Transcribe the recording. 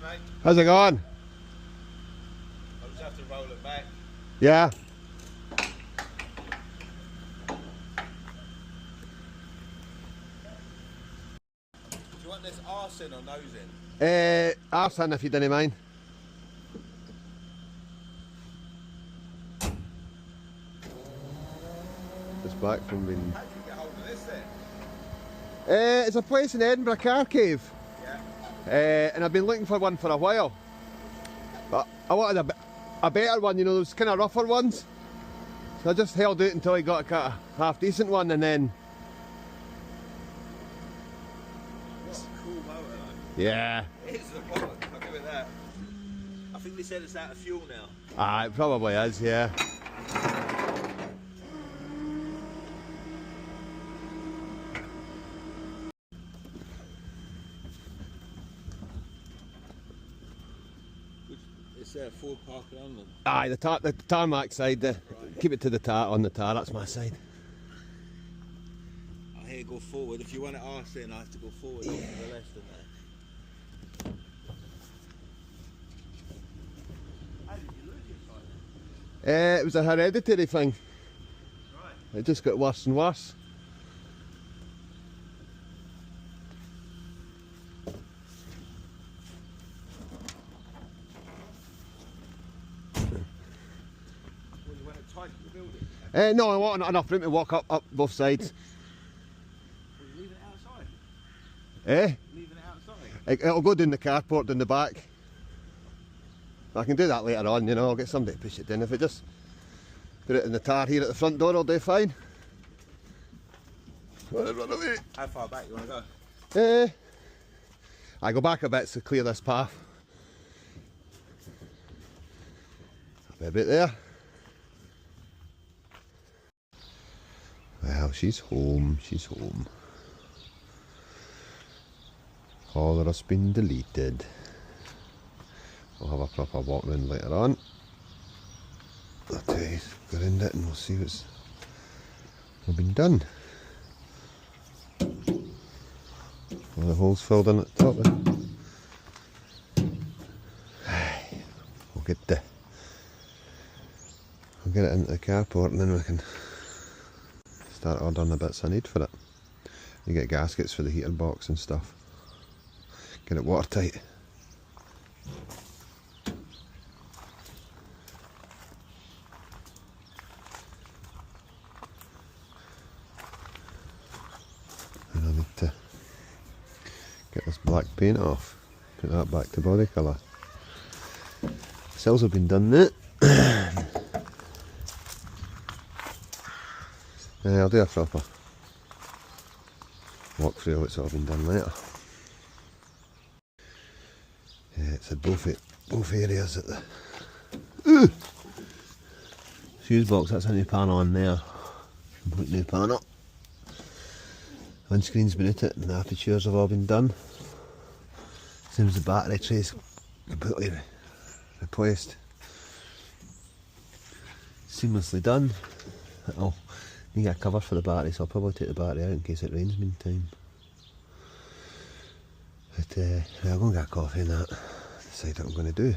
mate. How's it going? I'll just have to roll it back. Yeah. Do you want this arse in or nose in? Arse in if you didn't mind. Just back from being... How did you get hold of this then? It's a place in Edinburgh, car cave. Yeah. And I've been looking for one for a while. But I wanted a better one, you know, those kind of rougher ones. So I just held out until I got a kind of half decent one, and then... What a cool motor though. Yeah. It is the motor, I'll give it that. I think they said it's out of fuel now. Ah, it probably is, yeah. It's Ford Parker on them. Aye, the tarmac side, keep it to the tar, on the tar, that's my side. I hear go forward. If you want it arse in, I have to go forward to the left and there. How did you lose your sight? It was a hereditary thing. Right. It just got worse and worse. Well, you went tight to the building. No, I want enough room to walk up both sides. Well, you leaving it outside? Eh? Leaving it outside? It'll go down the carport down the back. I can do that later on, you know, I'll get somebody to push it in. If it just put it in the tar here at the front door, I'll do fine. Run away. How far back you want to go? I go back a bit to clear this path. I'll be a bit there. Well, she's home, she's home. All has been deleted. We'll have a proper walk round later on. I'll tell you, go around it and we'll see what's been done. All the holes filled in at the top there. We'll get it into the carport and then we can start ordering the bits I need for it. You get gaskets for the heater box and stuff. Get it watertight. And I need to get this black paint off. Put that back to body colour. Cells have been done now. Yeah, I'll do a proper walk through what's all been done later. Yeah, it's at both areas at the fuse box. That's a new panel on there. Complete new panel. Windscreen's been at it and the apertures have all been done. Seems the battery tray's completely replaced. Seamlessly done. I'll need a cover for the battery, so I'll probably take the battery out in case it rains meantime. But I'll go and get a coffee and that. Decide what I'm going to do.